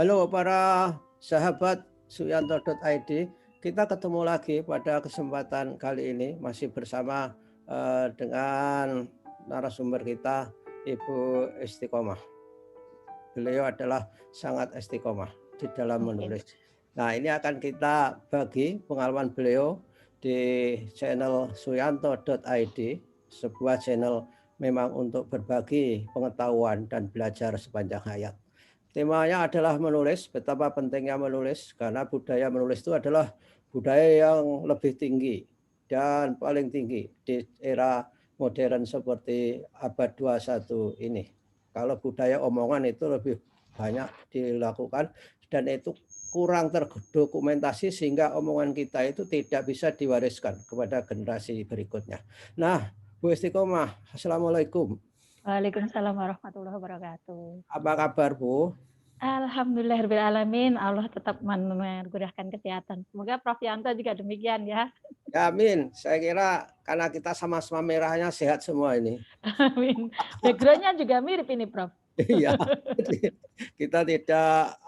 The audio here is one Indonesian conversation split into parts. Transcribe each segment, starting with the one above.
Halo para sahabat Suyanto.id, kita ketemu lagi pada kesempatan kali ini masih bersama dengan narasumber kita Ibu Istiqomah. Beliau adalah sangat istiqomah di dalam menulis. Nah, ini akan kita bagi pengalaman beliau di channel Suyanto.id, sebuah channel memang untuk berbagi pengetahuan dan belajar sepanjang hayat. Temanya adalah menulis, betapa pentingnya menulis, karena budaya menulis itu adalah budaya yang lebih tinggi dan paling tinggi di era modern seperti abad 21 ini. Kalau budaya omongan itu lebih banyak dilakukan dan itu kurang terdokumentasi sehingga omongan kita itu tidak bisa diwariskan kepada generasi berikutnya. Nah, Bu Istiqomah, Assalamualaikum. Waalaikumsalam warahmatullahi wabarakatuh. Apa kabar, Bu? Alhamdulillahirrahmanirrahim. Allah tetap menurunkan kesehatan. Semoga Prof. Yanto juga demikian ya. Ya, amin. Saya kira karena kita sama-sama merahnya sehat semua ini. Amin. Background-nya juga mirip ini, Prof. Iya. Kita tidak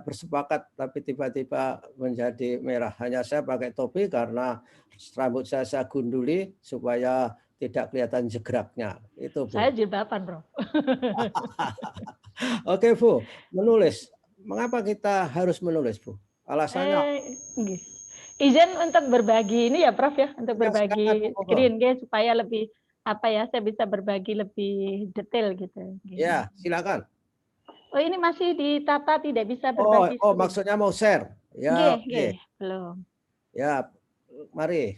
bersepakat tapi tiba-tiba menjadi merah. Hanya saya pakai topi karena rambut saya gunduli supaya tidak kelihatan jegraknya. Itu, Bu. Saya jilbaban, Prof. Oke, Bu. Menulis. Mengapa kita harus menulis, Bu? Alasannya? Izin untuk berbagi ini ya, Prof ya, untuk berbagi screen supaya lebih saya bisa berbagi lebih detail gitu. Ya, silakan. Oh, ini masih ditata tidak bisa berbagi. Oh, maksudnya mau share. Ya, oke. Belum. Ya, mari.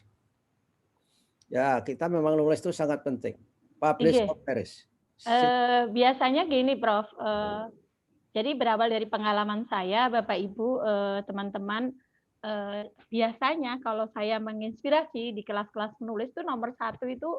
Ya, kita memang nulis itu sangat penting. Publish or perish. Biasanya gini, Prof. Jadi berawal dari pengalaman saya, Bapak Ibu, teman-teman, biasanya kalau saya menginspirasi di kelas-kelas menulis itu nomor satu itu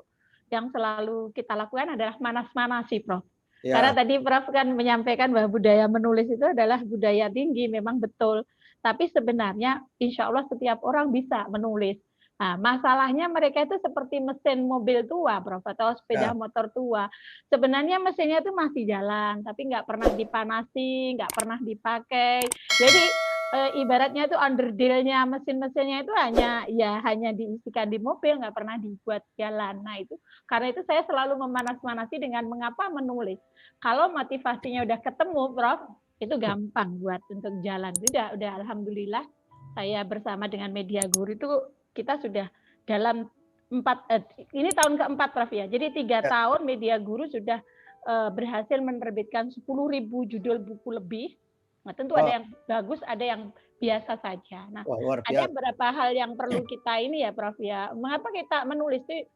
yang selalu kita lakukan adalah manas-manasi, Prof. Ya. Karena tadi Prof kan menyampaikan bahwa budaya menulis itu adalah budaya tinggi, memang betul. Tapi sebenarnya insya Allah setiap orang bisa menulis. Nah, masalahnya mereka itu seperti mesin mobil tua, Prof, atau sepeda motor tua. Sebenarnya mesinnya itu masih jalan, tapi nggak pernah dipanasi, nggak pernah dipakai. Jadi ibaratnya itu underdeal-nya mesin-mesinnya itu hanya diisikan di mobil, nggak pernah dibuat jalan. Nah itu karena itu saya selalu memanas-manasi dengan mengapa menulis. Kalau motivasinya udah ketemu, Prof, itu gampang buat untuk jalan. Udah alhamdulillah saya bersama dengan Media Guru itu kita sudah dalam ini tahun keempat, Prof ya. Jadi 3 tahun Media Guru sudah berhasil menerbitkan 10.000 judul buku lebih. Nah, tentu ada yang bagus, ada yang biasa saja. Nah, ada beberapa hal yang perlu kita ini ya, Prof ya. Mengapa kita menulis itu?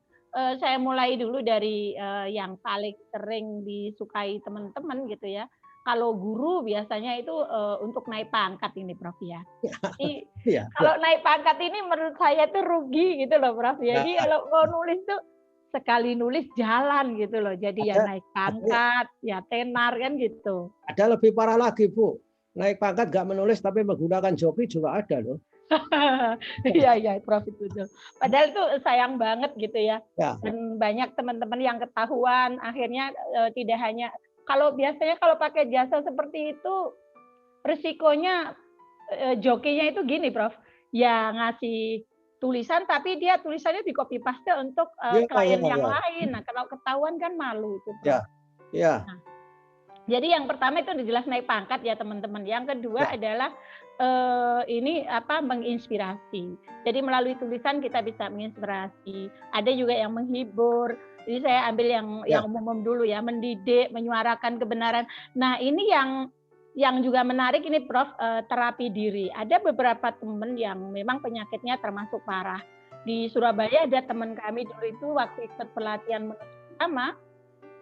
Saya mulai dulu dari yang paling sering disukai teman-teman gitu ya. Kalau guru biasanya itu untuk naik pangkat ini, Prof ya. Jadi kalau naik pangkat ini menurut saya itu rugi gitu loh, Prof. Jadi kalau mau nulis tuh sekali nulis jalan gitu loh. Jadi ya naik pangkat, ya tenar kan gitu. Ada lebih parah lagi, Bu. Naik pangkat nggak menulis tapi menggunakan joki juga ada loh. Iya, Prof itu. Padahal itu sayang banget gitu ya. Dan banyak teman-teman yang ketahuan akhirnya tidak hanya kalau biasanya kalau pakai jasa seperti itu risikonya jokinya itu gini, Prof. Ya ngasih tulisan tapi dia tulisannya di copy paste untuk klien yang lain. Nah, kalau ketahuan kan malu itu, Prof. Iya. Nah, jadi yang pertama itu jelas naik pangkat ya, teman-teman. Yang kedua adalah menginspirasi. Jadi melalui tulisan kita bisa menginspirasi. Ada juga yang menghibur. Jadi saya ambil yang umum dulu ya, mendidik, menyuarakan kebenaran. Nah, ini yang juga menarik ini, Prof, terapi diri. Ada beberapa teman yang memang penyakitnya termasuk parah. Di Surabaya ada teman kami dulu itu waktu ikut pelatihan menulis pertama,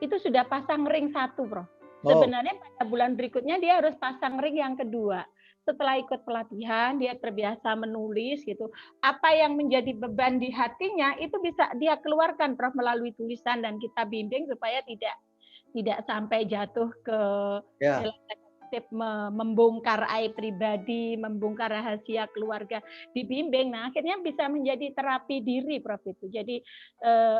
itu sudah pasang ring 1, Prof. Sebenarnya pada bulan berikutnya dia harus pasang ring yang kedua. Setelah ikut pelatihan, dia terbiasa menulis gitu. Apa yang menjadi beban di hatinya itu bisa dia keluarkan, Prof, melalui tulisan dan kita bimbing supaya tidak sampai jatuh ke aktif membongkar aib pribadi, membongkar rahasia keluarga, dibimbing. Nah, akhirnya bisa menjadi terapi diri, Prof itu. Jadi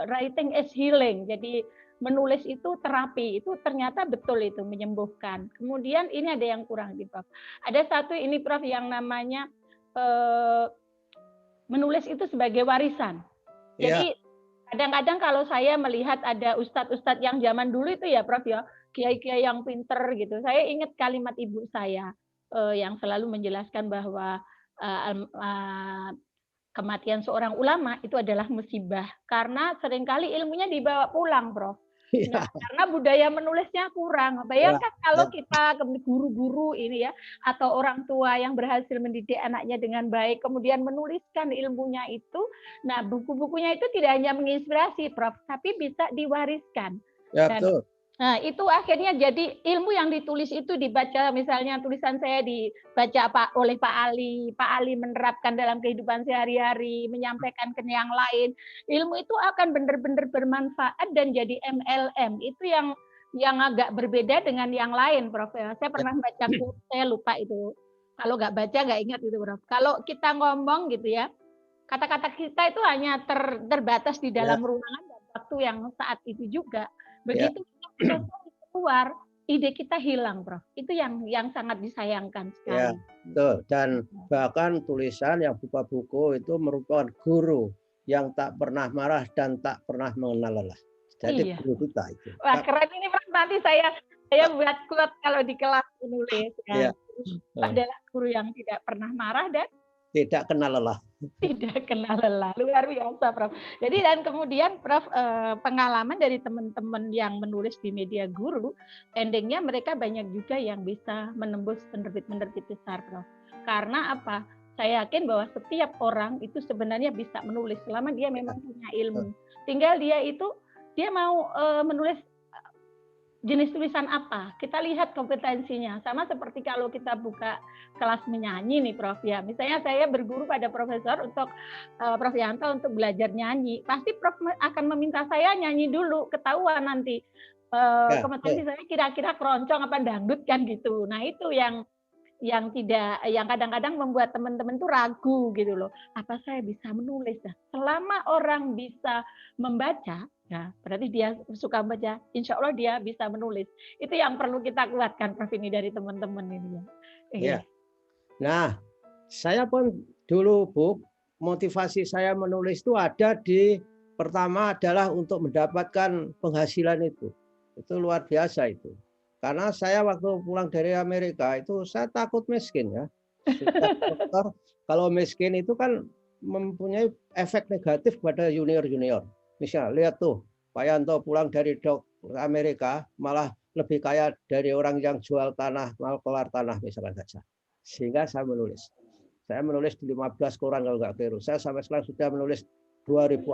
writing is healing. Jadi menulis itu terapi, itu ternyata betul itu menyembuhkan. Kemudian ini ada yang kurang di Prof. Ada satu ini Prof yang namanya menulis itu sebagai warisan. Jadi kadang-kadang kalau saya melihat ada ustadz-ustadz yang zaman dulu itu ya Prof ya, kiai-kiai yang pinter gitu. Saya ingat kalimat ibu saya yang selalu menjelaskan bahwa kematian seorang ulama itu adalah musibah karena seringkali ilmunya dibawa pulang, Prof. Nah, karena budaya menulisnya kurang. Bayangkan kalau kita guru-guru ini ya, atau orang tua yang berhasil mendidik anaknya dengan baik, kemudian menuliskan ilmunya itu, nah buku-bukunya itu tidak hanya menginspirasi, Prof, tapi bisa diwariskan. Ya, betul. Nah, itu akhirnya jadi ilmu yang ditulis itu dibaca, misalnya tulisan saya dibaca oleh Pak Ali. Pak Ali menerapkan dalam kehidupan sehari-hari, menyampaikan ke yang lain. Ilmu itu akan benar-benar bermanfaat dan jadi MLM. Itu yang agak berbeda dengan yang lain, Prof. Saya pernah baca, saya lupa itu. Kalau nggak baca nggak ingat itu, Prof. Kalau kita ngomong gitu ya, kata-kata kita itu hanya terbatas di dalam ruangan dan waktu yang saat itu juga. Begitu kita keluar, ide kita hilang, Prof. Itu yang sangat disayangkan sekali. Ya, betul. Dan bahkan tulisan yang buka buku itu merupakan guru yang tak pernah marah dan tak pernah mengenal lelah. Jadi guru kita itu. Wah, keren ini, Prof. Nanti saya buat quote kalau di kelas menulis. Ya. Adalah guru yang tidak pernah marah dan tidak kenal lelah. Tidak kenal lelah, luar biasa, Prof. Jadi dan kemudian, Prof, pengalaman dari teman-teman yang menulis di media guru, endingnya mereka banyak juga yang bisa menembus penerbit-penerbit besar, Prof. Karena apa? Saya yakin bahwa setiap orang itu sebenarnya bisa menulis selama dia memang punya ilmu. Tinggal dia mau menulis jenis tulisan apa, kita lihat kompetensinya. Sama seperti kalau kita buka kelas menyanyi nih, Prof ya. Misalnya saya berguru pada profesor untuk Prof Yanto untuk belajar nyanyi. Pasti Prof akan meminta saya nyanyi dulu, ketahuan nanti kompetensi saya kira-kira keroncong apa dangdut kan gitu. Nah, itu yang kadang-kadang membuat teman-teman tuh ragu gitu loh. Apa saya bisa menulis? Nah, selama orang bisa membaca, ya, berarti dia suka baca, insya Allah dia bisa menulis. Itu yang perlu kita kuatkan, Prof, ini dari teman-teman ini ya. Iya. Nah, saya pun dulu, Bu, motivasi saya menulis itu ada pertama adalah untuk mendapatkan penghasilan itu. Itu luar biasa itu. Karena saya waktu pulang dari Amerika itu saya takut miskin ya. Kalau miskin itu kan mempunyai efek negatif pada junior-junior. Misal, lihat tuh, Pak Yanto pulang dari Amerika malah lebih kaya dari orang yang jual tanah, mal kelar tanah misalkan saja. Sehingga saya menulis. Saya menulis di 15 koran kalau nggak keliru. Saya sampai sekarang sudah menulis 2000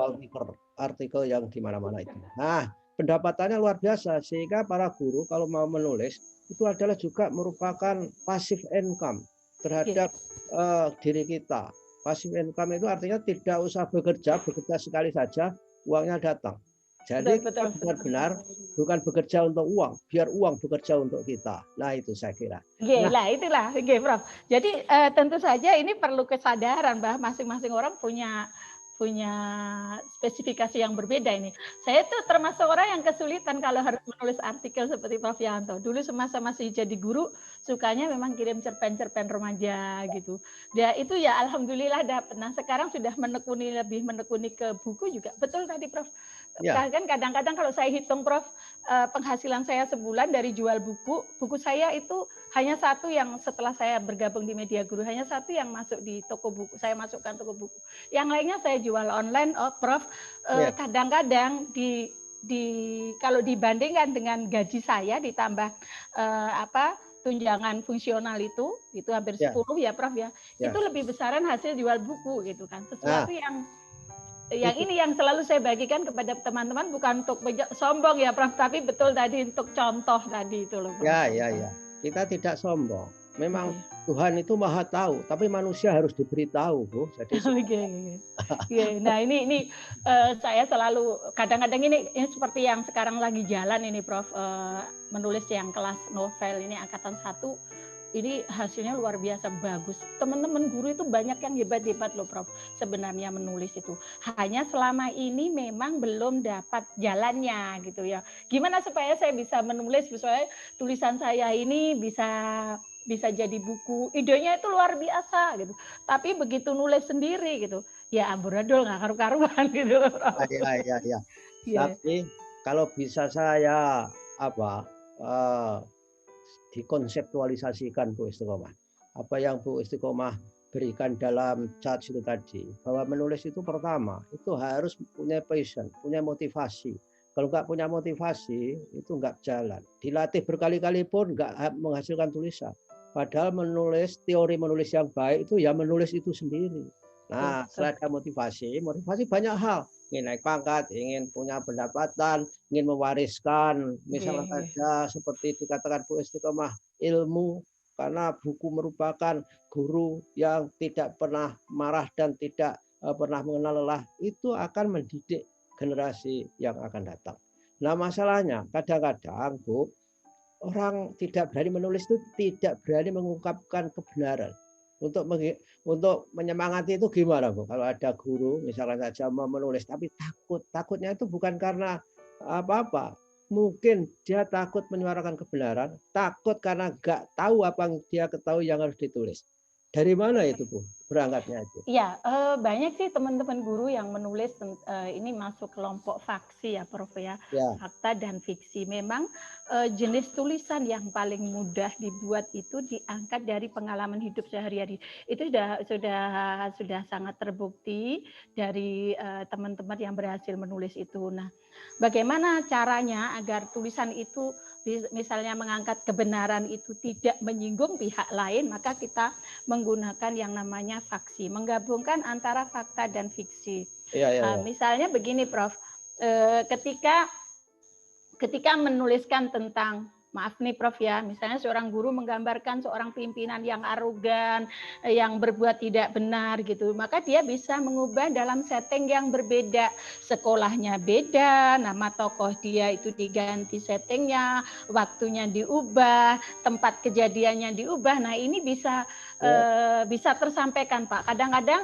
artikel yang di mana-mana itu. Nah, pendapatannya luar biasa. Sehingga para guru kalau mau menulis, itu adalah juga merupakan passive income terhadap diri kita. Passive income itu artinya tidak usah bekerja sekali saja, uangnya datang. Jadi benar-benar bukan bekerja untuk uang, biar uang bekerja untuk kita. Nah, itu saya kira. Itulah, Prof. Jadi tentu saja ini perlu kesadaran bahwa masing-masing orang punya spesifikasi yang berbeda ini. Saya tuh termasuk orang yang kesulitan kalau harus menulis artikel seperti Prof Yanto. Dulu semasa masih jadi guru, sukanya memang kirim cerpen-cerpen remaja gitu. Dia itu ya alhamdulillah dapat. Nah, sekarang sudah lebih menekuni ke buku juga. Betul tadi, Prof. Kan kadang-kadang kalau saya hitung, Prof, penghasilan saya sebulan dari jual buku saya itu hanya satu yang setelah saya bergabung di media guru, hanya satu yang masuk di toko buku. Saya masukkan toko buku. Yang lainnya saya jual online, Prof. Kadang-kadang kalau dibandingkan dengan gaji saya ditambah tunjangan fungsional itu hampir 10 ya, Prof ya. Itu lebih besaran hasil jual buku gitu kan. Sesuatu ini yang selalu saya bagikan kepada teman-teman, bukan untuk sombong ya, Prof, tapi betul tadi untuk contoh tadi itu loh, Prof. Ya. Kita tidak sombong. Memang Oke. Tuhan itu maha tahu, tapi manusia harus diberitahu, Bu. Jadi Oke, oke. Iya, nah ini saya selalu kadang-kadang ini seperti yang sekarang lagi jalan ini Prof, menulis yang kelas novel ini angkatan 1, ini hasilnya luar biasa bagus. Teman-teman guru itu banyak yang hebat-hebat loh Prof, sebenarnya menulis itu. Hanya selama ini memang belum dapat jalannya gitu ya. Gimana supaya saya bisa menulis, supaya tulisan saya ini bisa jadi buku, idenya itu luar biasa gitu. Tapi begitu nulis sendiri gitu, ya amburadul nggak karu-karuan gitu loh Prof. ya. Iya, Tapi kalau bisa saya apa eh, dikonseptualisasikan Bu Istiqomah. Apa yang Bu Istiqomah berikan dalam chat itu tadi, bahwa menulis itu pertama itu harus punya passion, punya motivasi. Kalau nggak punya motivasi itu nggak jalan. Dilatih berkali-kali pun nggak menghasilkan tulisan. Padahal menulis, teori menulis yang baik itu ya menulis itu sendiri. betul, Nah, betul. setelah ada motivasi banyak hal. Ingin naik pangkat, ingin punya pendapatan, ingin mewariskan, Oke, misalnya oke. saja seperti dikatakan Bu Istiqomah, ilmu, karena buku merupakan guru yang tidak pernah marah dan tidak pernah mengenal lelah, itu akan mendidik generasi yang akan datang. Nah, masalahnya kadang-kadang Bu, orang tidak berani menulis itu tidak berani mengungkapkan kebenaran. Untuk menyemangati itu gimana Bu? Kalau ada guru misalkan saja mau menulis tapi takutnya itu bukan karena apa-apa. Mungkin dia takut menyuarakan kebenaran, takut karena nggak tahu apa yang dia ketahui yang harus ditulis. Dari mana itu Bu? Berangkatnya itu. Iya, banyak sih teman-teman guru yang menulis ini masuk kelompok faksi ya, Prof, ya, Ya, fakta dan fiksi. Memang, jenis tulisan yang paling mudah dibuat itu diangkat dari pengalaman hidup sehari-hari. Itu sudah sangat terbukti dari, teman-teman yang berhasil menulis itu. Nah, bagaimana caranya agar tulisan itu misalnya mengangkat kebenaran itu tidak menyinggung pihak lain, maka kita menggunakan yang namanya faksi, menggabungkan antara fakta dan fiksi. iya, iya, iya. Misalnya begini, Prof. Ketika ketika menuliskan tentang maaf nih Prof ya, misalnya seorang guru menggambarkan seorang pimpinan yang arogan, yang berbuat tidak benar gitu, maka dia bisa mengubah dalam setting yang berbeda. Sekolahnya beda, nama tokoh dia itu diganti settingnya, waktunya diubah, tempat kejadiannya diubah. Nah ini Ya, bisa tersampaikan Pak. Kadang-kadang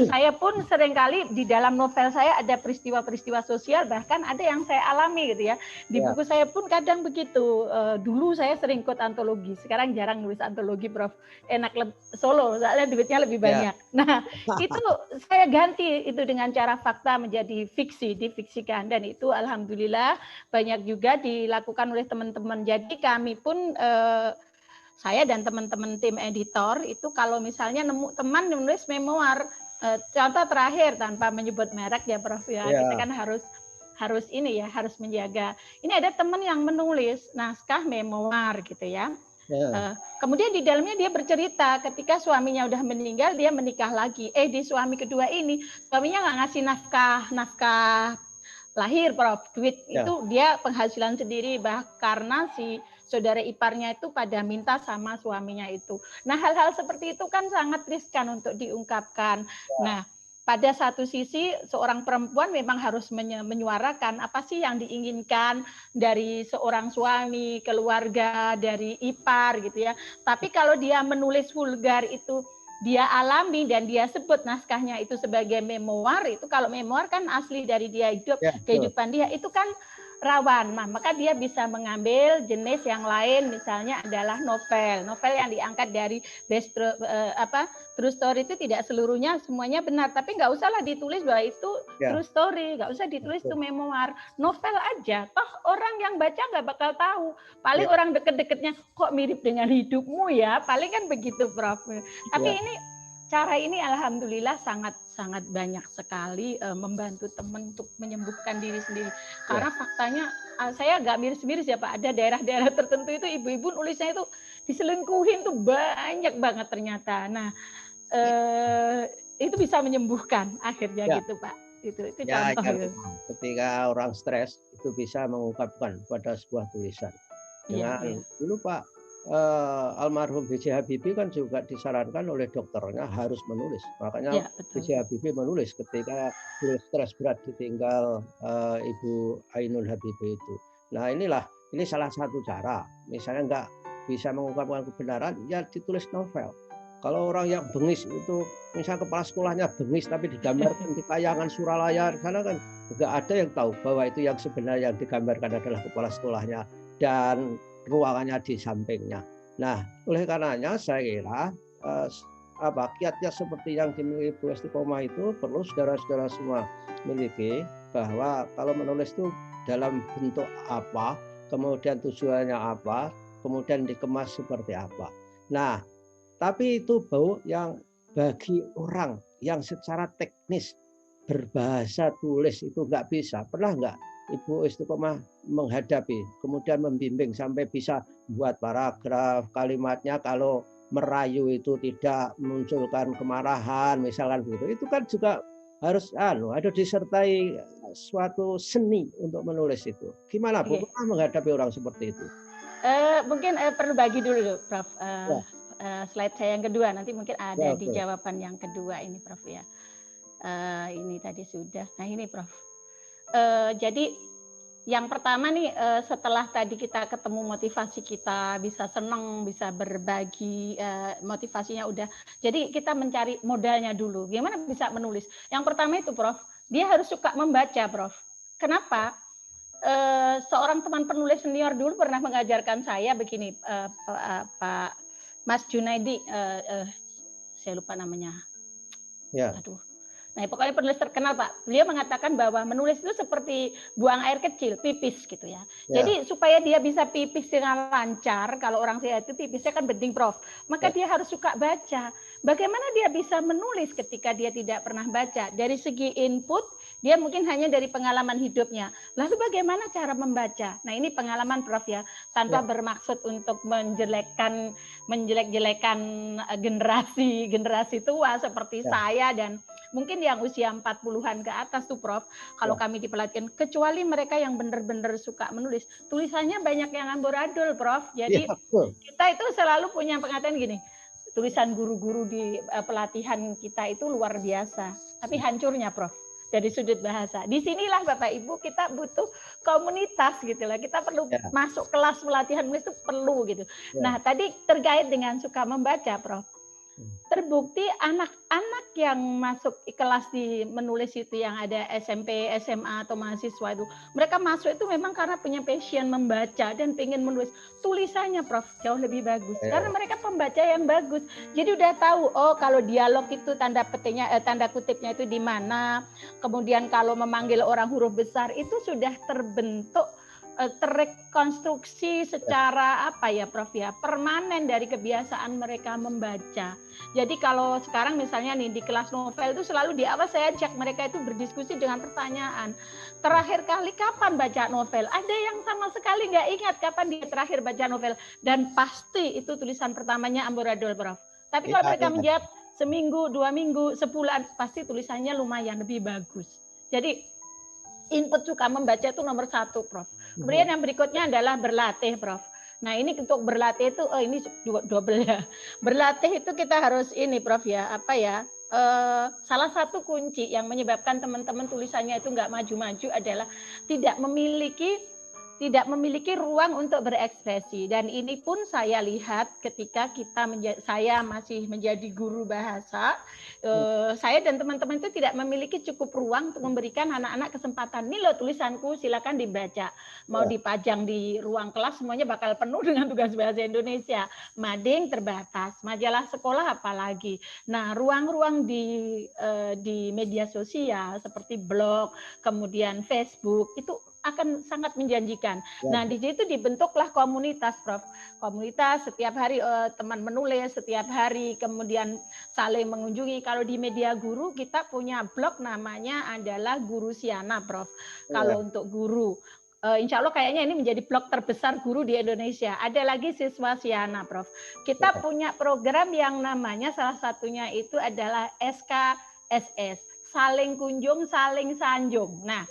saya pun seringkali di dalam novel saya ada peristiwa-peristiwa sosial, bahkan ada yang saya alami gitu ya. Di ya, buku saya pun kadang begitu. Dulu saya sering ikut antologi, sekarang jarang nulis antologi, Prof. Enak solo, soalnya duitnya lebih ya, banyak. Nah, itu saya ganti itu dengan cara fakta menjadi fiksi, difiksikan. Dan itu alhamdulillah banyak juga dilakukan oleh teman-teman. Jadi kami pun saya dan teman-teman tim editor itu kalau misalnya nemu teman menulis memoir, contoh terakhir tanpa menyebut merek ya Prof ya, kita ya, kan harus ini ya, harus menjaga. Ini ada teman yang menulis naskah memoir gitu ya. ya, Kemudian di dalamnya dia bercerita ketika suaminya udah meninggal dia menikah lagi. Di suami kedua ini suaminya nggak ngasih nafkah lahir Prof. Duit ya, itu dia penghasilan sendiri karena si saudara iparnya itu pada minta sama suaminya itu. Nah, hal-hal seperti itu kan sangat riskan untuk diungkapkan. Nah, pada satu sisi seorang perempuan memang harus menyuarakan apa sih yang diinginkan dari seorang suami, keluarga, dari ipar gitu ya. Tapi kalau dia menulis vulgar itu dia alami dan dia sebut naskahnya itu sebagai memoir, itu kalau memoir kan asli dari dia hidup, ya, betul. kehidupan dia, itu kan rawan. Nah, maka dia bisa mengambil jenis yang lain, misalnya adalah novel. Novel yang diangkat dari true story itu tidak seluruhnya semuanya benar, tapi nggak usahlah ditulis bahwa itu Ya, true story, nggak usah ditulis itu betul. memoir. Novel aja, toh orang yang baca nggak bakal tahu. Paling Ya, orang deket-deketnya, kok mirip dengan hidupmu ya, paling kan begitu Prof. Tapi ya, ini cara ini alhamdulillah sangat sangat banyak sekali membantu teman untuk menyembuhkan diri sendiri. ya. Karena faktanya saya agak miris-miris ya Pak, ada daerah-daerah tertentu itu ibu-ibu nulisnya itu diselingkuhin tuh banyak banget ternyata. Nah, itu bisa menyembuhkan akhirnya Ya, gitu Pak. Itu ya, contoh ya gitu. memang. Ketika orang stres itu bisa mengungkapkan pada sebuah tulisan Iya, dengan iya. dulu Pak. almarhum B.J. Habibie kan juga disarankan oleh dokternya harus menulis. Makanya Ya, betul. B.J. Habibie menulis ketika beliau stres berat ditinggal Ibu Ainul Habibie itu. Nah ini salah satu cara. Misalnya nggak bisa mengungkapkan kebenaran, ya ditulis novel. Kalau orang yang bengis itu, misalnya kepala sekolahnya bengis tapi digambarkan di kayangan Suralaya, sana kan nggak ada yang tahu bahwa itu yang sebenarnya yang digambarkan adalah kepala sekolahnya dan ruangannya di sampingnya. Nah, oleh karenanya saya kira kiatnya seperti yang dimiliki Bu Istiqomah itu perlu saudara-saudara semua miliki, bahwa kalau menulis itu dalam bentuk apa, kemudian tujuannya apa, kemudian dikemas seperti apa. Nah, tapi itu yang bagi orang yang secara teknis berbahasa tulis itu nggak bisa. Pernah nggak Ibu Istiqomah menghadapi, kemudian membimbing sampai bisa buat paragraf, kalimatnya kalau merayu itu tidak memunculkan kemarahan, misalkan begitu. Itu kan juga harus ada disertai suatu seni untuk menulis itu. Gimana Bu? Oke. Pernah menghadapi orang seperti itu? Mungkin perlu bagi dulu, Prof. Ya, Slide saya yang kedua, nanti mungkin ya, ada di oke. jawaban yang kedua ini, Prof ya. Ini tadi sudah. Nah ini, Prof. Jadi yang pertama nih, setelah tadi kita ketemu motivasi kita, bisa senang, bisa berbagi, motivasinya udah. Jadi kita mencari modalnya dulu. Gimana bisa menulis? Yang pertama itu, Prof, dia harus suka membaca, Prof. Kenapa? Seorang teman penulis senior dulu pernah mengajarkan saya begini, Pak Mas Junaidi, saya lupa namanya. Ya. Aduh. Nah, pokoknya penulis terkenal, Pak. Beliau mengatakan bahwa menulis itu seperti buang air kecil, pipis gitu ya. Jadi supaya dia bisa pipis dengan lancar, kalau orang sehat itu pipisnya kan bening, Prof. Maka dia harus suka baca. Bagaimana dia bisa menulis ketika dia tidak pernah baca? Dari segi input, dia mungkin hanya dari pengalaman hidupnya. Lalu bagaimana cara membaca? Nah, ini pengalaman, Prof ya. Tanpa bermaksud untuk menjelek-jelekan generasi tua seperti saya dan mungkin yang usia 40-an ke atas tuh, Prof. Kalau kami dipelatihan, kecuali mereka yang benar-benar suka menulis, tulisannya banyak yang amburadul, Prof. Jadi kita itu selalu punya pengetahuan gini, tulisan guru-guru di pelatihan kita itu luar biasa, tapi hancurnya, Prof, dari sudut bahasa. Disinilah Bapak Ibu kita butuh komunitas gitu lah. Kita perlu masuk kelas pelatihan menulis itu perlu gitu. Nah, tadi terkait dengan suka membaca, Prof. Terbukti anak-anak yang masuk kelas di menulis itu yang ada SMP, SMA atau mahasiswa itu, mereka masuk itu memang karena punya passion membaca dan pengen menulis. Tulisannya, Prof, jauh lebih bagus karena mereka pembaca yang bagus. Jadi udah tahu, oh kalau dialog itu tanda kutipnya itu di mana. Kemudian kalau memanggil orang huruf besar itu sudah terbentuk, terrekonstruksi secara Prof ya, permanen dari kebiasaan mereka membaca. Jadi kalau sekarang misalnya nih di kelas novel itu selalu di awal saya ajak mereka itu berdiskusi dengan pertanyaan. Terakhir kali kapan baca novel? Ada yang sama sekali nggak ingat kapan dia terakhir baca novel. Dan pasti itu tulisan pertamanya amburadul, Prof. Tapi kalau mereka menjawab seminggu, 2 minggu, sebulan, pasti tulisannya lumayan lebih bagus. Jadi input suka membaca itu nomor 1, Prof. Kemudian yang berikutnya adalah berlatih, Prof. Nah ini untuk berlatih itu, ini double ya. Berlatih itu kita harus ini, Prof ya, salah satu kunci yang menyebabkan teman-teman tulisannya itu nggak maju-maju adalah tidak memiliki ruang untuk berekspresi. Dan ini pun saya lihat ketika saya masih menjadi guru bahasa, saya dan teman-teman itu tidak memiliki cukup ruang untuk memberikan anak-anak kesempatan. Nih loh tulisanku, silakan dibaca. Mau dipajang di ruang kelas semuanya bakal penuh dengan tugas bahasa Indonesia. Mading terbatas, majalah sekolah apalagi. Nah, ruang-ruang di media sosial seperti blog, kemudian Facebook itu akan sangat menjanjikan. Nah, di situ dibentuklah komunitas, Prof. Komunitas setiap hari teman menulis, setiap hari kemudian saling mengunjungi. Kalau di media guru kita punya blog namanya adalah Guru Siana, Prof. Kalau untuk guru, insya Allah kayaknya ini menjadi blog terbesar guru di Indonesia. Ada lagi Siswa Siana, Prof. Kita punya program yang namanya salah satunya itu adalah SKSS. Saling kunjung, saling sanjung. Nah,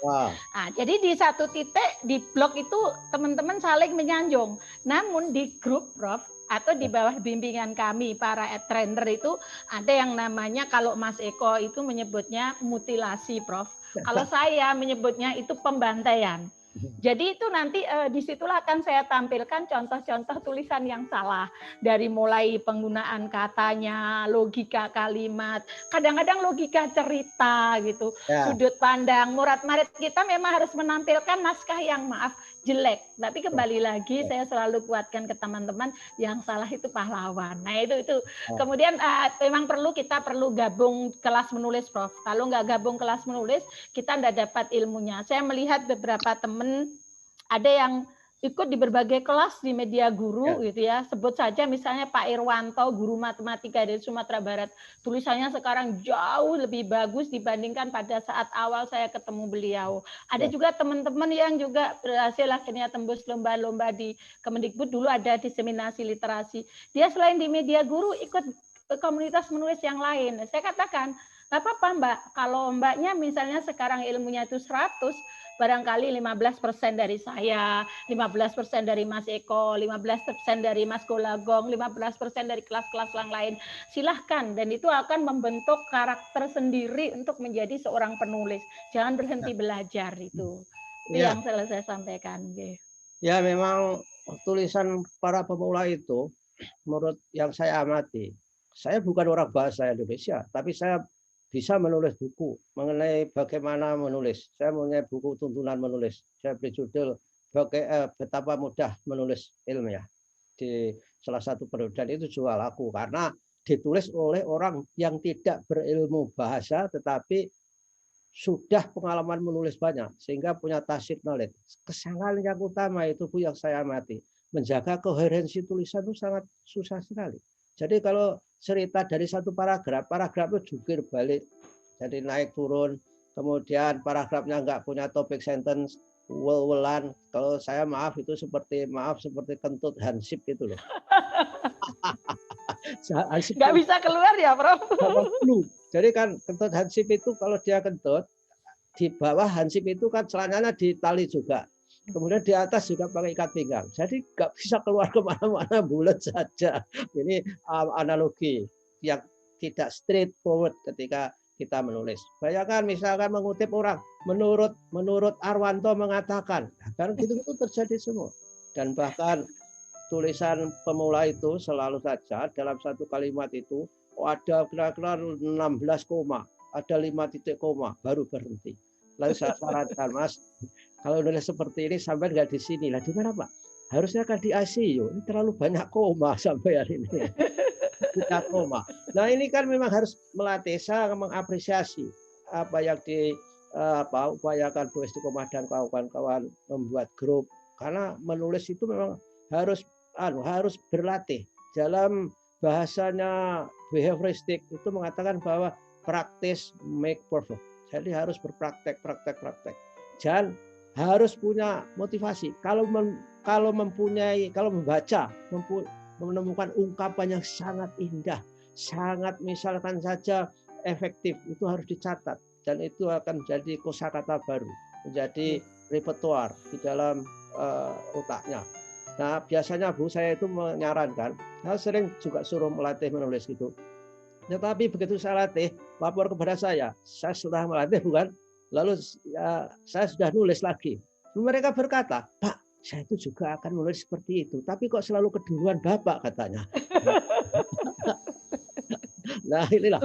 jadi di satu titik di blog itu teman-teman saling menyanjung. Namun di grup, Prof, atau di bawah bimbingan kami para trainer itu ada yang namanya, kalau Mas Eko itu menyebutnya mutilasi, Prof. Kalau saya menyebutnya itu pembantaian. Jadi itu nanti disitulah akan saya tampilkan contoh-contoh tulisan yang salah. Dari mulai penggunaan katanya, logika kalimat, kadang-kadang logika cerita gitu, Ya, sudut pandang, murad-marid kita memang harus menampilkan naskah yang maaf jelek. Tapi kembali lagi saya selalu kuatkan ke teman-teman, yang salah itu pahlawan. Nah itu. Kemudian memang kita perlu gabung kelas menulis, Prof. Kalau nggak gabung kelas menulis, kita nggak dapat ilmunya. Saya melihat beberapa teman ada yang ikut di berbagai kelas di media guru gitu ya. Sebut saja misalnya Pak Irwanto, guru matematika dari Sumatera Barat. Tulisannya sekarang jauh lebih bagus dibandingkan pada saat awal saya ketemu beliau. Ada juga teman-teman yang juga berhasil akhirnya tembus lomba-lomba di Kemendikbud, dulu ada diseminasi literasi. Dia selain di media guru ikut komunitas menulis yang lain. Saya katakan, nggak apa-apa Mbak, kalau Mbaknya misalnya sekarang ilmunya itu 100, barangkali 15% dari saya, 15% dari Mas Eko, 15% dari Mas Golagong, 15% dari kelas-kelas yang lain. Silahkan, dan itu akan membentuk karakter sendiri untuk menjadi seorang penulis. Jangan berhenti belajar itu. Itu ya, yang saya sampaikan. ya memang tulisan para pemula itu, menurut yang saya amati, saya bukan orang bahasa Indonesia, tapi saya bisa menulis buku mengenai bagaimana menulis. Saya punya buku tuntunan menulis. Saya beri judul betapa mudah menulis ilmiah di salah satu periode, dan itu jual aku karena ditulis oleh orang yang tidak berilmu bahasa tetapi sudah pengalaman menulis banyak sehingga punya tacit knowledge. Kesalahan yang utama itu Bu yang saya amati, menjaga koherensi tulisan itu sangat susah sekali. Jadi kalau cerita dari satu paragraf itu jungkir balik, jadi naik turun, kemudian paragrafnya nggak punya topik sentence, wel-welan. Kalau saya seperti seperti kentut hansip itu loh. Hansip Nggak bisa keluar ya, Prof? flu. Jadi kan kentut hansip itu kalau dia kentut, di bawah hansip itu kan celananya ditali juga. Kemudian di atas juga pakai ikat pinggang. Jadi nggak bisa keluar kemana-mana, bulat saja. Ini analogi yang tidak straightforward ketika kita menulis. Bayangkan misalkan mengutip orang, menurut Arwanto mengatakan, kan gitu itu terjadi semua. Dan bahkan tulisan pemula itu selalu saja dalam satu kalimat itu ada kira-kira 16 koma, ada 5 titik koma, baru berhenti. Lalu saya sarankan, Mas, kalau nulis seperti ini sampai nggak di sini, lah di mana Pak? Harusnya kan di ICU, ini terlalu banyak koma sampai hari ini. Kita koma. Nah ini kan memang harus melatih, saya mengapresiasi apa yang upayakan Bu Istiqomah dan kawan-kawan membuat grup, karena menulis itu memang harus berlatih. Dalam bahasanya behavioristik itu mengatakan bahwa practice make perfect. Jadi harus berpraktek. Dan harus punya motivasi. Kalau membaca, menemukan ungkapan yang sangat indah, sangat misalkan saja efektif, itu harus dicatat. Dan itu akan menjadi kosakata baru, menjadi repertoire di dalam otaknya. Nah, biasanya Bu, saya itu menyarankan, saya sering juga suruh melatih menulis gitu. Tetapi begitu saya latih, lapor kepada saya sudah melatih bukan? Lalu saya sudah nulis lagi. Mereka berkata, Pak, saya itu juga akan menulis seperti itu, tapi kok selalu keduluan Bapak katanya. Nah inilah,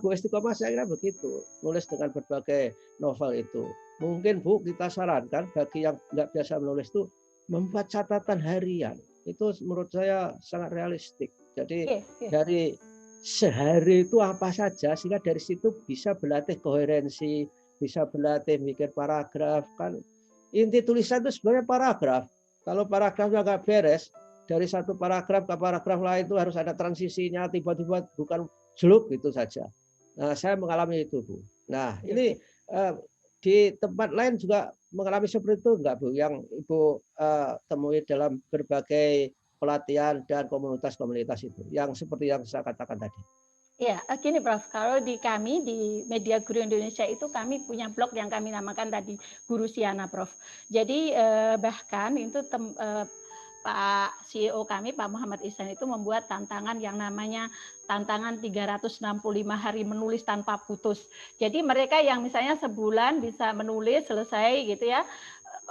Bu Istiqomah saya kira begitu, nulis dengan berbagai novel itu. Mungkin Bu, kita sarankan bagi yang nggak biasa menulis itu, membuat catatan harian. Itu menurut saya sangat realistik. Jadi dari sehari itu apa saja, sehingga dari situ bisa berlatih koherensi, bisa berlatih mikir paragraf. Kan inti tulisan itu sebenarnya paragraf. Kalau paragrafnya nggak beres, dari satu paragraf ke paragraf lain itu harus ada transisinya, tiba-tiba bukan jeluk gitu saja. Nah, saya mengalami itu, Bu. Nah, ini di tempat lain juga mengalami seperti itu enggak, Bu? Yang Ibu temui dalam berbagai pelatihan dan komunitas-komunitas itu, yang seperti yang saya katakan tadi. Ya, gini Prof, kalau di kami di Media Guru Indonesia itu kami punya blog yang kami namakan tadi Guru Siana, Prof. Jadi bahkan itu Pak CEO kami, Pak Muhammad Ihsan itu membuat tantangan yang namanya tantangan 365 hari menulis tanpa putus. Jadi mereka yang misalnya sebulan bisa menulis selesai gitu ya,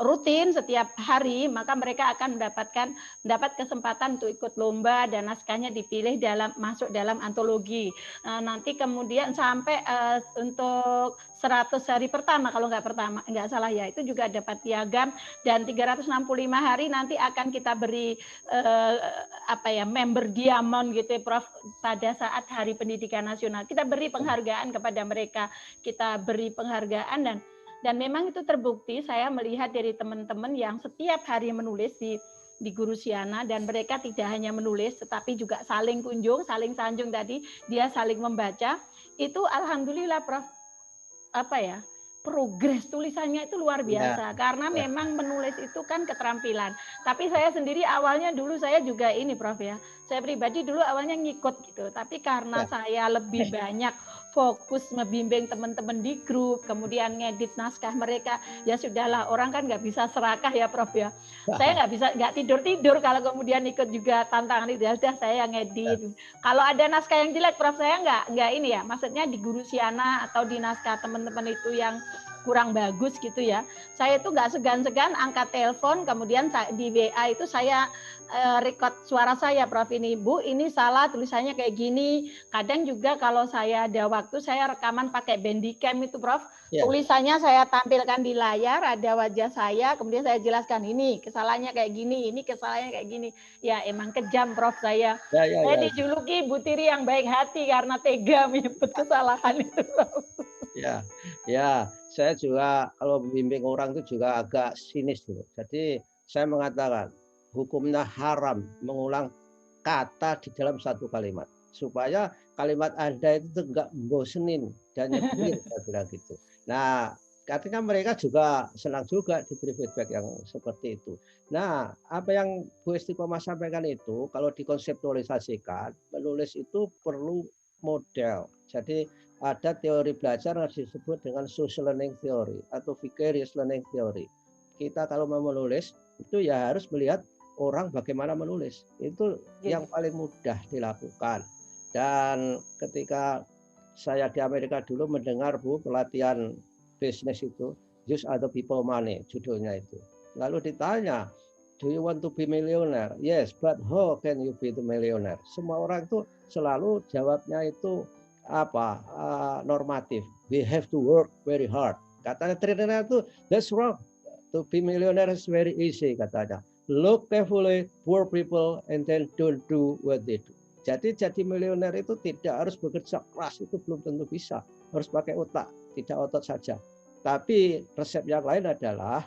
rutin setiap hari, maka mereka akan mendapat kesempatan untuk ikut lomba dan naskahnya dipilih masuk dalam antologi. Nanti kemudian sampai untuk 100 hari pertama, kalau nggak salah ya, itu juga dapat piagam, dan 365 hari nanti akan kita beri member diamond gitu ya, Prof, pada saat Hari Pendidikan Nasional. Kita beri penghargaan kepada mereka, kita beri penghargaan, dan memang itu terbukti. Saya melihat dari teman-teman yang setiap hari menulis di Guru Siana, dan mereka tidak hanya menulis tetapi juga saling kunjung, saling sanjung tadi, dia saling membaca. Itu alhamdulillah, Prof, progres tulisannya itu luar biasa, karena memang menulis itu kan keterampilan. Tapi saya sendiri awalnya dulu saya juga ini, Prof ya, saya pribadi dulu awalnya ngikut gitu, tapi karena saya lebih banyak fokus membimbing teman-teman di grup, kemudian ngedit naskah mereka, ya sudahlah, orang kan nggak bisa serakah ya, Prof ya. Saya nggak tidur kalau kemudian ikut juga tantangan itu, ya sudah saya yang ngedit. Kalau ada naskah yang jelek, Prof, saya nggak ini ya, maksudnya di Guru Siana atau di naskah teman-teman itu yang kurang bagus gitu ya, saya itu nggak segan-segan angkat telepon, kemudian di WA itu saya record suara saya, Prof, ini Bu, ini salah tulisannya kayak gini. Kadang juga kalau saya ada waktu, saya rekaman pakai Bandicam itu, Prof. Tulisannya saya tampilkan di layar, ada wajah saya, kemudian saya jelaskan ini kesalahannya kayak gini, ini kesalahannya kayak gini. Ya emang kejam, Prof, saya. Saya dijuluki Bu Tiri yang baik hati karena tega menyebut kesalahan itu, Prof. Ya, saya juga kalau membimbing orang itu juga agak sinis dulu. Jadi saya mengatakan hukumnya haram mengulang kata di dalam satu kalimat, supaya kalimat Anda itu enggak bosenin dan nyebelin, saya bilang gitu. Nah, artinya mereka juga senang juga diberi feedback yang seperti itu. Nah, apa yang Bu Istiqomah sampaikan itu, kalau dikonseptualisasikan, menulis itu perlu model. Jadi ada teori belajar yang disebut dengan social learning theory atau vicarious learning theory. Kita kalau mau menulis itu ya harus melihat orang bagaimana menulis. Itu yang paling mudah dilakukan. Dan ketika saya di Amerika dulu mendengar Bu pelatihan bisnis itu, Use Other People Money judulnya itu. Lalu ditanya, do you want to be millionaire? Yes, but how can you be the millionaire? Semua orang itu selalu jawabnya itu normatif. We have to work very hard. Katanya trainer itu, that's wrong. To be millionaire is very easy, katanya. Look carefully, poor people, and then don't do what they do. Jadi milioner itu tidak harus bekerja keras, itu belum tentu bisa. Harus pakai otak, tidak otot saja. Tapi resep yang lain adalah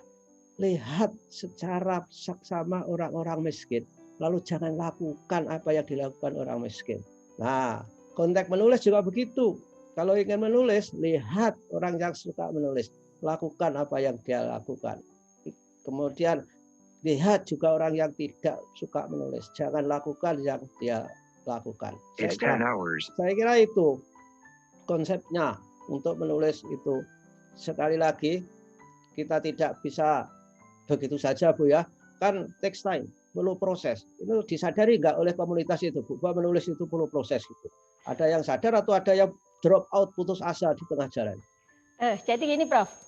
lihat secara saksama orang-orang miskin, lalu jangan lakukan apa yang dilakukan orang miskin. Nah, konteks menulis juga begitu. Kalau ingin menulis, lihat orang yang suka menulis, lakukan apa yang dia lakukan. Kemudian lihat juga orang yang tidak suka menulis, jangan lakukan yang dia lakukan. Saya kira itu konsepnya untuk menulis itu. Sekali lagi, kita tidak bisa begitu saja, Bu ya. Kan takes time, perlu proses. Itu disadari nggak oleh komunitas itu, Bu, bahwa menulis itu perlu proses gitu. Ada yang sadar atau ada yang drop out, putus asa di tengah jalan? Jadi gini, Prof.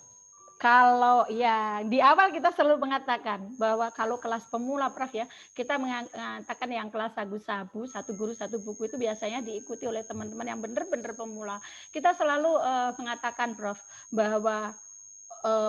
Kalau ya di awal kita selalu mengatakan bahwa kalau kelas pemula, Prof ya, kita mengatakan yang kelas sabu-sabu, satu guru satu buku itu biasanya diikuti oleh teman-teman yang benar-benar pemula. Kita selalu mengatakan, Prof, bahwa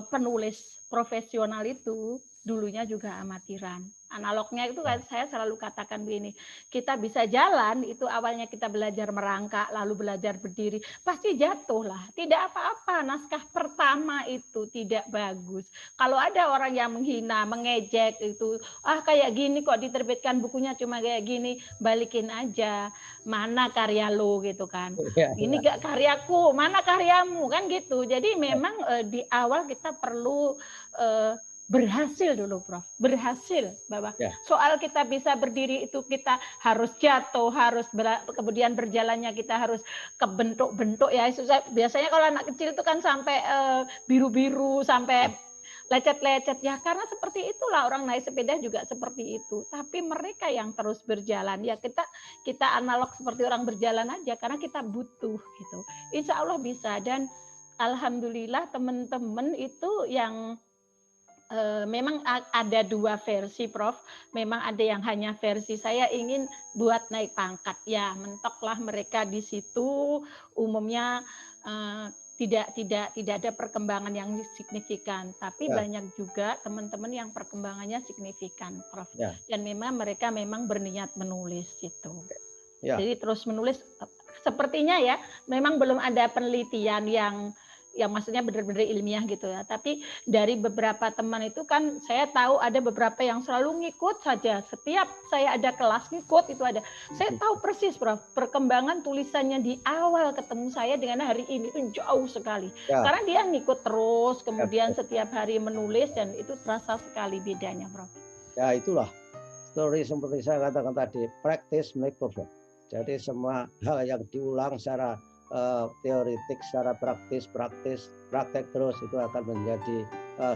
penulis profesional itu dulunya juga amatiran. Analognya itu kan saya selalu katakan begini, kita bisa jalan itu awalnya kita belajar merangkak, lalu belajar berdiri, pasti jatuh lah. Tidak apa-apa, naskah pertama itu tidak bagus. Kalau ada orang yang menghina, mengejek itu, kayak gini kok diterbitkan bukunya cuma kayak gini, balikin aja. Mana karya lo gitu kan. Ini gak karyaku, mana karyamu kan gitu. Jadi memang di awal kita perlu berhasil dulu, Prof. Berhasil bahwa soal kita bisa berdiri itu kita harus jatuh, harus kemudian berjalannya kita harus kebentuk-bentuk ya. Biasanya kalau anak kecil itu kan sampai biru-biru, sampai lecet-lecet ya, karena seperti itulah orang naik sepeda juga seperti itu. Tapi mereka yang terus berjalan ya, kita analog seperti orang berjalan aja karena kita butuh gitu. Insya Allah bisa. Dan alhamdulillah teman-teman itu yang memang ada dua versi, Prof. Memang ada yang hanya versi saya ingin buat naik pangkat. Ya, mentoklah mereka di situ. Umumnya tidak ada perkembangan yang signifikan, tapi Ya, banyak juga teman-teman yang perkembangannya signifikan, Prof. ya, Dan mereka memang berniat menulis gitu. ya. Jadi terus menulis sepertinya ya, memang belum ada penelitian yang maksudnya benar-benar ilmiah gitu ya. Tapi dari beberapa teman itu kan saya tahu ada beberapa yang selalu ngikut saja. Setiap saya ada kelas ngikut itu ada. Saya tahu persis, Prof, perkembangan tulisannya di awal ketemu saya dengan hari ini itu jauh sekali. Ya, Karena dia ngikut terus, ya, kemudian setiap hari menulis dan itu terasa sekali bedanya, Prof. ya itulah story seperti saya katakan tadi, practice make perfect. Jadi semua hal yang diulang secara teoritik, secara praktis, praktek terus itu akan menjadi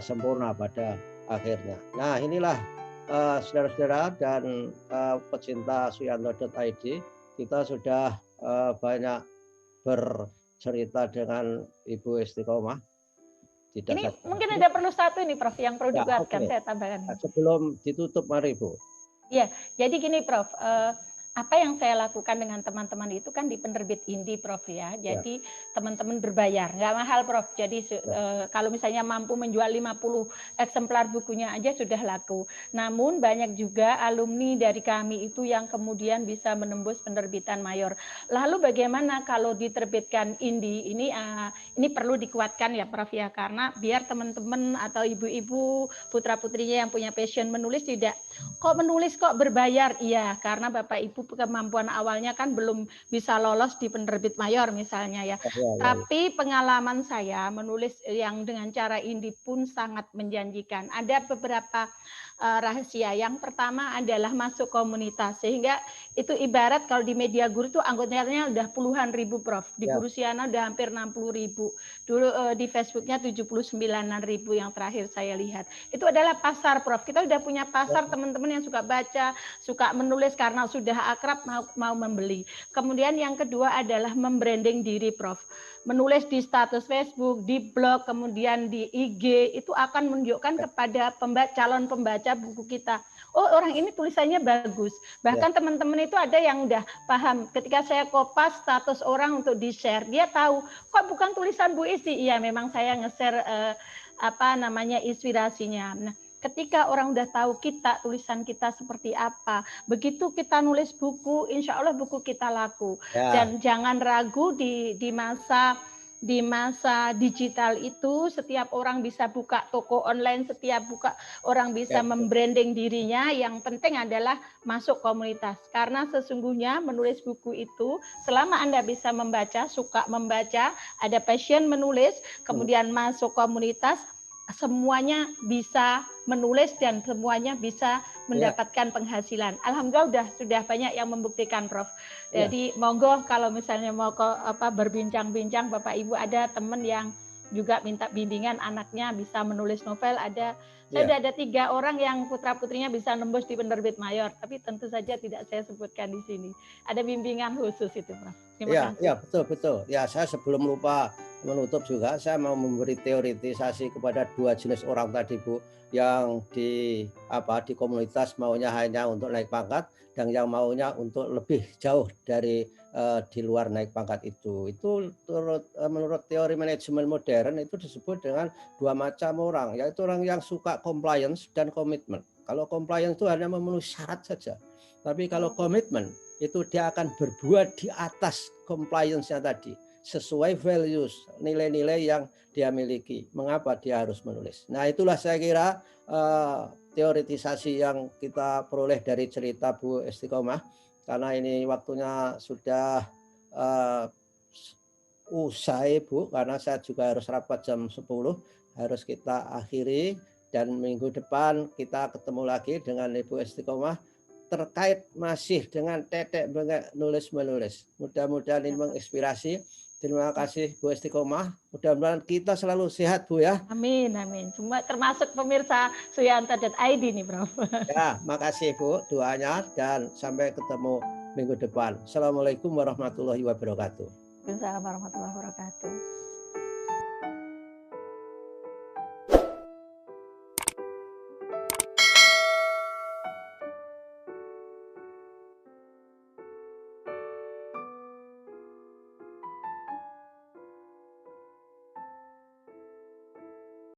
sempurna pada akhirnya. Nah inilah saudara-saudara dan pecinta suyanto.id, kita sudah banyak bercerita dengan Ibu Istiqomah. Tidak Ini saja. mungkin ada perlu satu nih, Prof, yang perlu Ya, dikuatkan, oke. saya tambahkan. Sebelum ditutup, mari Bu. Iya, jadi gini, Prof. Apa yang saya lakukan dengan teman-teman itu kan di penerbit indie, Prof ya. Ya, Jadi teman-teman berbayar, nggak mahal, Prof. Jadi ya, kalau misalnya mampu menjual 50 eksemplar bukunya aja sudah laku. Namun banyak juga alumni dari kami itu yang kemudian bisa menembus penerbitan mayor. Lalu bagaimana kalau diterbitkan indie? Ini perlu dikuatkan ya, Prof ya, karena biar teman-teman atau ibu-ibu putra-putrinya yang punya passion menulis tidak kok menulis kok berbayar. Iya, karena Bapak Ibu kemampuan awalnya kan belum bisa lolos di penerbit mayor misalnya ya. ya, ya, ya. Tapi pengalaman saya menulis yang dengan cara indie pun sangat menjanjikan. Ada beberapa rahasia. Yang pertama adalah masuk komunitas, sehingga itu ibarat kalau di Media Guru itu anggotanya udah puluhan ribu, Prof. Di Ya, Guru Siana udah hampir 60.000. Dulu di Facebooknya 79.000 yang terakhir saya lihat. Itu adalah pasar, Prof. Kita udah punya pasar teman-teman yang suka baca, suka menulis karena sudah akrab mau membeli. Kemudian yang kedua adalah membranding diri, Prof. Menulis di status Facebook, di blog, kemudian di IG, itu akan menunjukkan kepada calon pembaca buku kita. Oh, orang ini tulisannya bagus. ya, Bahkan teman-teman itu ada yang udah paham. Ketika saya kopas status orang untuk di-share, dia tahu, kok bukan tulisan Bu Isti? Iya, memang saya nge-share inspirasinya. Nah, ketika orang udah tahu kita, tulisan kita seperti apa, begitu kita nulis buku, insya Allah buku kita laku. ya, Dan jangan ragu di masa digital itu, setiap orang bisa buka toko online, setiap orang bisa ya, membranding dirinya. Yang penting adalah masuk komunitas. Karena sesungguhnya menulis buku itu, selama Anda bisa membaca, suka membaca, ada passion menulis, kemudian masuk komunitas, semuanya bisa menulis dan semuanya bisa ya, mendapatkan penghasilan. Alhamdulillah sudah banyak yang membuktikan, Prof. ya, Jadi monggo kalau misalnya mau berbincang-bincang, Bapak Ibu ada teman yang juga minta bimbingan anaknya bisa menulis novel, ada. Saya ya. sudah ada 3 orang yang putra-putrinya bisa nembus di penerbit mayor, tapi tentu saja tidak saya sebutkan di sini. Ada bimbingan khusus itu, Prof. Terima Iya, kasih. iya, betul, betul. Ya, saya sebelum lupa menutup juga, saya mau memberi teoritisasi kepada 2 jenis orang tadi, Bu, yang di komunitas maunya hanya untuk naik pangkat dan yang maunya untuk lebih jauh dari di luar naik pangkat itu. Itu menurut teori manajemen modern itu disebut dengan 2 macam orang, yaitu orang yang suka compliance dan komitmen. Kalau compliance itu hanya memenuhi syarat saja. Tapi kalau komitmen itu dia akan berbuat di atas compliance-nya tadi, sesuai values, nilai-nilai yang dia miliki. Mengapa dia harus menulis? Nah, itulah saya kira teoritisasi yang kita peroleh dari cerita Bu Istiqomah, karena ini waktunya sudah usai, Bu, karena saya juga harus rapat jam 10, harus kita akhiri, dan minggu depan kita ketemu lagi dengan Ibu Istiqomah terkait masih dengan tetek bengek nulis-menulis. Mudah-mudahan ini menginspirasi Terima kasih Bu Istiqomah. Mudah-mudahan kita selalu sehat Bu ya. Amin, amin. Semua termasuk pemirsa suyanto.id nih, Prof. Ya, makasih Bu doanya dan sampai ketemu minggu depan. Assalamualaikum warahmatullahi wabarakatuh. Waalaikumsalam warahmatullahi wabarakatuh.